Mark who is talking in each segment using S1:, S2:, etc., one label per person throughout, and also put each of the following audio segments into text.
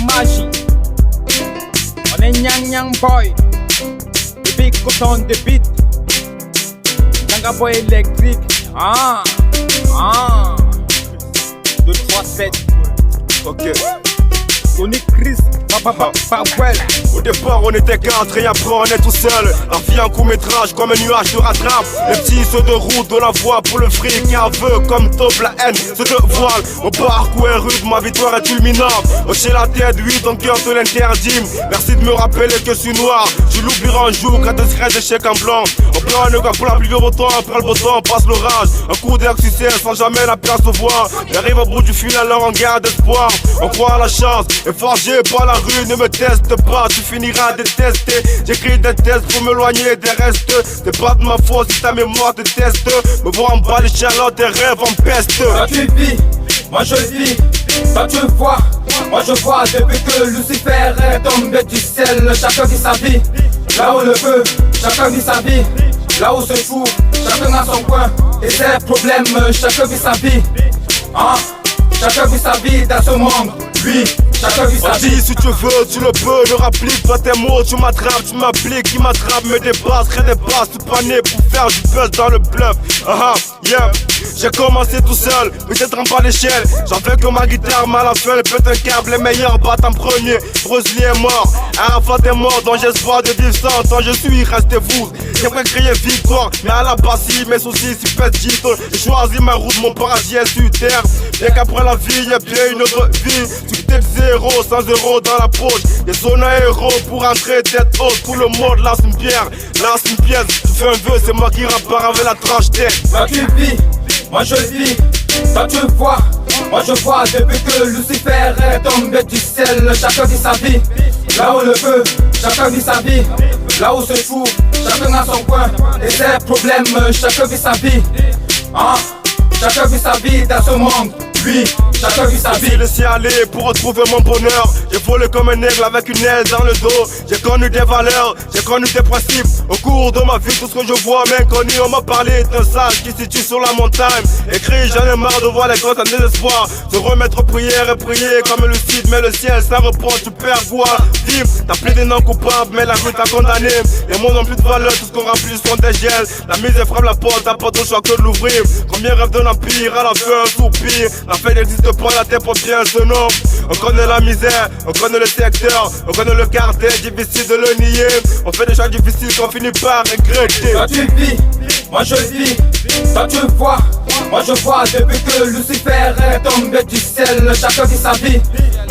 S1: magie. On est Nyang Nyang Boy, le big coton de beat. Nyanga Boy électrique. 2, 3, 7.
S2: Ok.
S1: Tony Chris, Powell.
S2: Au départ on était 4 et après on est tout seul. La vie en court métrage comme un nuage te rattrape. Les petits ceux de route de la voie pour le fric. Un aveu comme top la haine se dévoile. Mon parcours est rude, ma victoire est fulminante. Hocher la tête, oui ton cœur te l'interdit. Merci de me rappeler que je suis noir. Je l'oublierai un jour quand tu serais d'échec en blanc. On prend un gars pour la pluie au temps, après le beau temps passe l'orage. Un coup d'air succès sans jamais la place se voir. J'arrive au bout du fil alors on garde espoir. On croit à la chance et forgé par la rue. Ne me teste pas, tu finiras détesté. J'écris des tests pour m'éloigner des restes. C'est pas de ma faute si ta mémoire te teste. Me voir en bas les charlottes, tes rêves en peste.
S1: Toi tu vis, moi je vis. Toi tu vois, moi je vois. Depuis que Lucifer est tombé du ciel, chacun vit sa vie. Là où le feu, chacun vit sa vie. Là où se trouve, chacun a son coin. Et ses problèmes, chacun vit sa vie. Chacun vit sa vie dans ce monde. Oui, chacun vit sa vie.
S2: Si tu veux, tu le peux, ne rapplique pas tes mots. Tu m'attrapes, tu m'appliques, qui m'attrape, me dépasse, redépasse. Tout pas né pour faire du buzz dans le bluff. Yeah. J'ai commencé tout seul, peut-être en bas d'échelle. J'en fais que ma guitare mal à feu, elle pète un câble. Les meilleurs battent en premier. Bruce Lee est mort, Arafat est mort. Donc j'espoir de vivre 100 ans, je suis, restez-vous. J'aimerais crier victoire, mais à la base si mes soucis s'y pètent Gito. J'ai choisi ma route, mon paradis est sur terre. Bien qu'après la vie, y'a bien une autre vie. Tu t'es zéro, 100 euros dans la poche. Des zones à héros pour entrer tête haute. Tout le monde lance une pierre, lance une pièce. Tu fais un vœu, c'est moi qui repars avec la tranche tête.
S1: Toi tu vis, moi je vis. Toi tu vois, moi je vois. Depuis que Lucifer est tombé du ciel, chacun vit sa vie. Là où le feu, chacun vit sa vie. Là où se trouve, chacun a son coin. Et ses problèmes, chacun vit sa vie. Chacun vit sa vie dans ce monde. Oui, chacun vit sa vie.
S2: J'ai laissé aller pour retrouver mon bonheur. J'ai volé comme un aigle avec une aile dans le dos. J'ai connu des valeurs, j'ai connu des principes. Au cours de ma vie, tout ce que je vois m'inconnu. On m'a parlé d'un sage qui se situe sur la montagne. Écrit, j'en ai marre de voir les gosses en désespoir. Se remettre en prière et prier comme le cid. Mais le ciel, ça reprend, tu perds quoi. Dim, t'as plus des noms coupables, mais la rue t'a condamné. Les mots n'ont plus de valeur, tout ce qu'on remplit sont des gels. La misère frappe la porte, t'as pas ton choix que de l'ouvrir. Combien rêvent d'un empire, à la fin un soupir. La fête n'existe pas, la terre pour bien ce nom. On connaît la misère, on connaît le secteur, on connaît le cartel, difficile de le nier. On fait des choix difficiles qu'on finit par regretter.
S1: Toi tu vis, moi je vis. Toi tu vois, moi je vois. Depuis que Lucifer est tombé du ciel, chacun vit sa vie.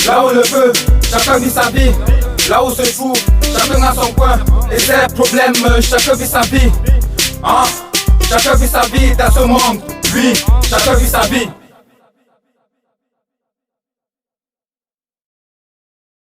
S1: Là où le feu, chacun vit sa vie. Là où se trouve, chacun a son coin. Et ses problèmes, chacun vit sa vie. Chacun vit sa vie dans ce monde. Oui, chacun vit sa vie.